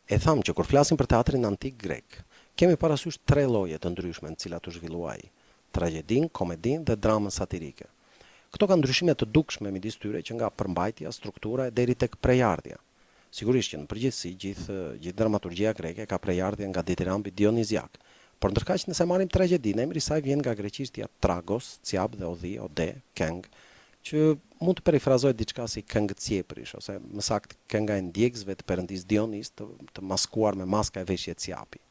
E thamë që kur flasim për teatrin antik grek, kemi parasysh tre lloje të ndryshme në cilat u zhvillua ai: tragjedinë, komedinë dhe dramën satirike. Këto kanë ndryshime të dukshme midis tyre që nga përmbajtja, struktura e deri tek prejardhja. Sigurisht që në përgjithësi gjithë dramaturgjia greke ka prejardhje nga ditirambi Dioniziak, por ndërkaq nëse marrim tragjedinë, emri i saj vjen nga greqishtja tragos, ciab dhe odhi, ode, këng, që mund të perifrazohet diçka si këngë cjeprish, ose më saktë kënga e ndjekësve të perëndis Dionis të maskuar me maska e veshje ciapi.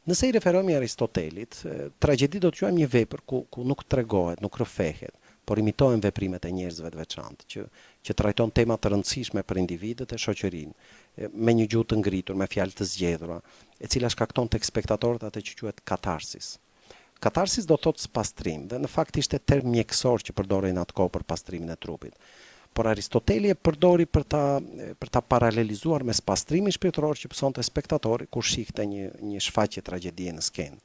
Nëse i referohemi Aristotelit, tragjedi do të quajmë një vepër ku nuk tregohet, nuk rrëfehet, por imitohen veprimet e njerëzve të veçantë, që trajton tema të rëndësishme për individët e shoqërinë, me një gjuhë të ngritur, me fjalë të zgjedhura, e cila shkakton tek spektatorët atë që quhet katarsis. Katarsis do thotë spastrim, dhe në fakt ishte term mjekësor që përdorej në atë kohë për pastrimin e trupit. Por Aristoteli e përdori për ta paralelizuar me spastrimin shpirtëror që pësonte spektatori kur shihte një shfaqje tragjedie në skenë.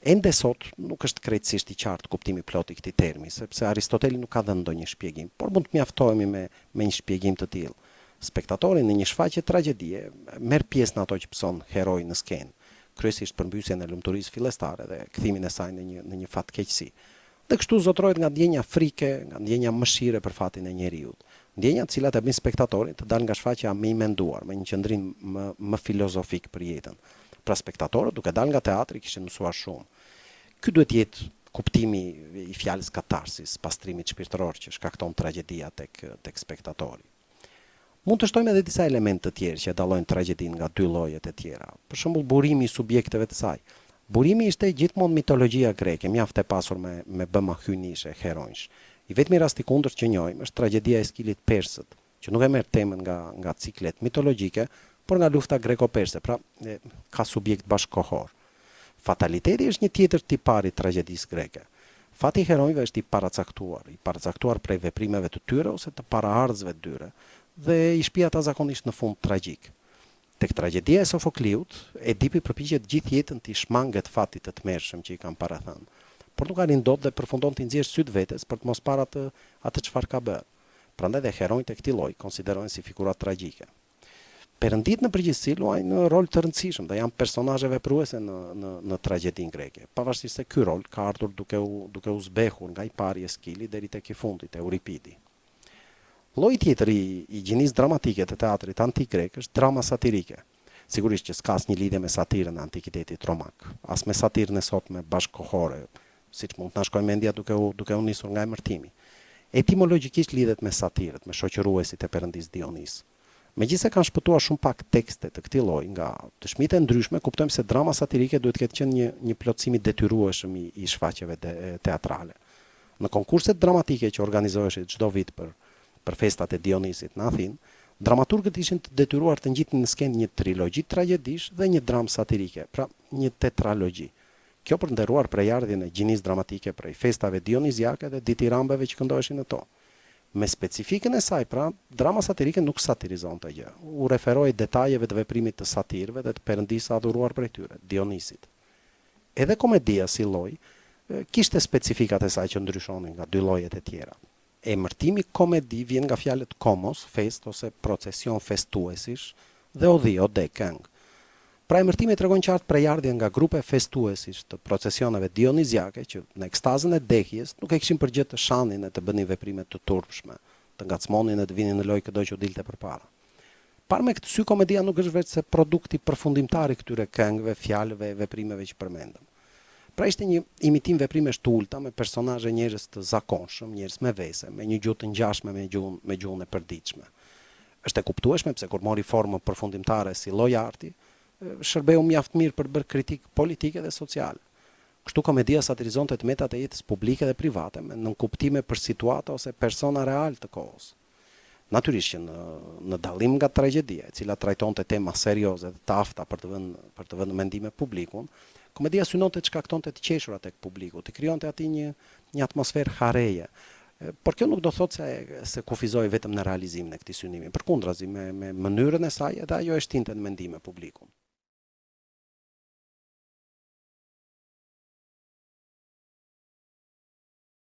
Ende sot nuk është krejtësisht i qartë kuptimi plot i këtij termi, sepse Aristoteli nuk ka dhënë ndonjë shpjegim, por mund të mjaftohemi me një shpjegim të tillë. Spektatori në një shfaqje tragjedie merr pjesë në ato që pëson heroi në skenë, kryesisht përmbysjen e lumturisë fillestare dhe kthimin e saj në një fatkeqësi. Dhe kështu zotrohet nga ndjenja frike, nga ndjenja mëshire për fatin e njeriut. Ndjenja të cilat e bën spektatorin të dalë nga shfaqja me i menduar, me një qëndrim më filozofik për jetën. Pra spektatorët duke dalë nga teatri kishin mësuar shumë. Ky duhet jetë kuptimi i fjalës katarsis, pastrimit shpirtëror që shkakton tragjedia tek spektatori. Mund të shtojmë edhe disa elementë të tjerë që dallojnë tragjedinë nga dy llojet e tjera. Për shembull, burimi i subjekteve të saj. Burimi ishte gjithmonë mitologjia greke, mjaft e pasur me bëma hyjnishe, heronjsh. I vetmi rast i kundërt që njohim është tragjedia e Eskilit Persët, që nuk e merr temën nga ciklet mitologjike, por nga lufta greko-perse, pra ka subjekt bashkëkohor. Fataliteti është një tjetër tipar i tragjedisë greke. Fati i heronjve është i paracaktuar prej veprimeve të tyre ose të paraardhësve të tyre, dhe i shpia ata zakonisht në fund tragjik. Tek tragjedia e Sofokliut, Edipi përpiqet gjithë jetën të shmanget fatit të tmerrshëm që i kanë parathënë, por nuk arrin dot dhe përfundon të nxjerrë syt vetes për të mos parë atë çfarë ka bërë. Prandaj dhe heronjtë e këtij lloji konsiderohen si figura tragjike. Perëndit në përgjithësi luajnë rol të rëndësishëm dhe janë personazhe vepruese në tragjedinë greke, pavarësisht se ky rol ka ardhur duke u zbehur nga i pari Eskili deri tek i fundit Euripidi. Lloji tjetër i gjinisë dramatike të teatrit antik grek është drama satirike. Sigurisht që s'ka asnjë lidhje me satirën e antikitetit romak, as me satirën e sotme bashkëkohore, siç mund të na shkojë mendja duke u nisur nga emërtimi. Etimologjikisht lidhet me satirët, me shoqëruesit e perëndis Dionis. Megjithëse kanë shpëtuar shumë pak tekste të këtij lloji nga dëshmitë e ndryshme, kuptojmë se drama satirike duhet të ketë qenë një plotësim i detyrueshëm i shfaqjeve teatrale. Në konkurset dramatike që organizoheshin çdo vit për festat e Dionisit në Athinë, dramaturgët ishin të detyruar të ngjitnin në skenë një trilogji tragjedish dhe një dramë satirike, pra një tetralogji. Kjo për nderuar prejardhjen e gjinisë dramatike prej festave dioniziake dhe ditirambeve që këndoheshin në to. Me specifikën e saj, pra, drama satirike nuk satirizon të gjë. U referoi detajeve të veprimit të satirëve dhe të perëndisë adhuruar prej tyre, Dionisit. Edhe komedia si lloj kishte specifikat e saj që ndryshonin nga dy llojet e tjera. Emërtimi komedi vjen nga fjalët komos, fest ose procesion festuesish, dhe odhi, ode, këngë. Pra emërtimi tregon qartë prejardhje nga grupe festuesish të procesioneve dioniziake që në ekstazën e dehjes nuk e kishin për gjë të shanin e të bënin veprime të turpshme, të ngacmonin e të vinin në lojë çdo që dilte përpara. Par me këtë sy, komedia nuk është vetëm se produkti përfundimtar i këtyre këngëve, fjalëve, veprimeve që përmendëm. Pra ishte një imitim veprimesh të ulta me personazhe njerëz të zakonshëm, njerëz me vese, me një gjuhë të ngjashme me gjuhën e përditshme. Është e kuptueshme pse kur mori formën përfundimtare si lloj arti, shërbeu mjaft mirë për bërë kritikë politike dhe sociale. Kështu komedia satirizonte tmetat e jetës publike dhe private me nënkuptime për situata ose persona real të kohës. Natyrisht që në dallim nga tragjedia, e cila trajtonte tema serioze dhe të afta për të vënë mendime publikun, komedia synonte të shkaktonte të qeshura tek publiku, të krijonte atij një atmosferë hareje. Por kjo nuk do thotë se kufizoi vetëm në realizimin e këtij synimi. Përkundrazi me mënyrën e saj edhe ajo e shtinte në mendime publikun.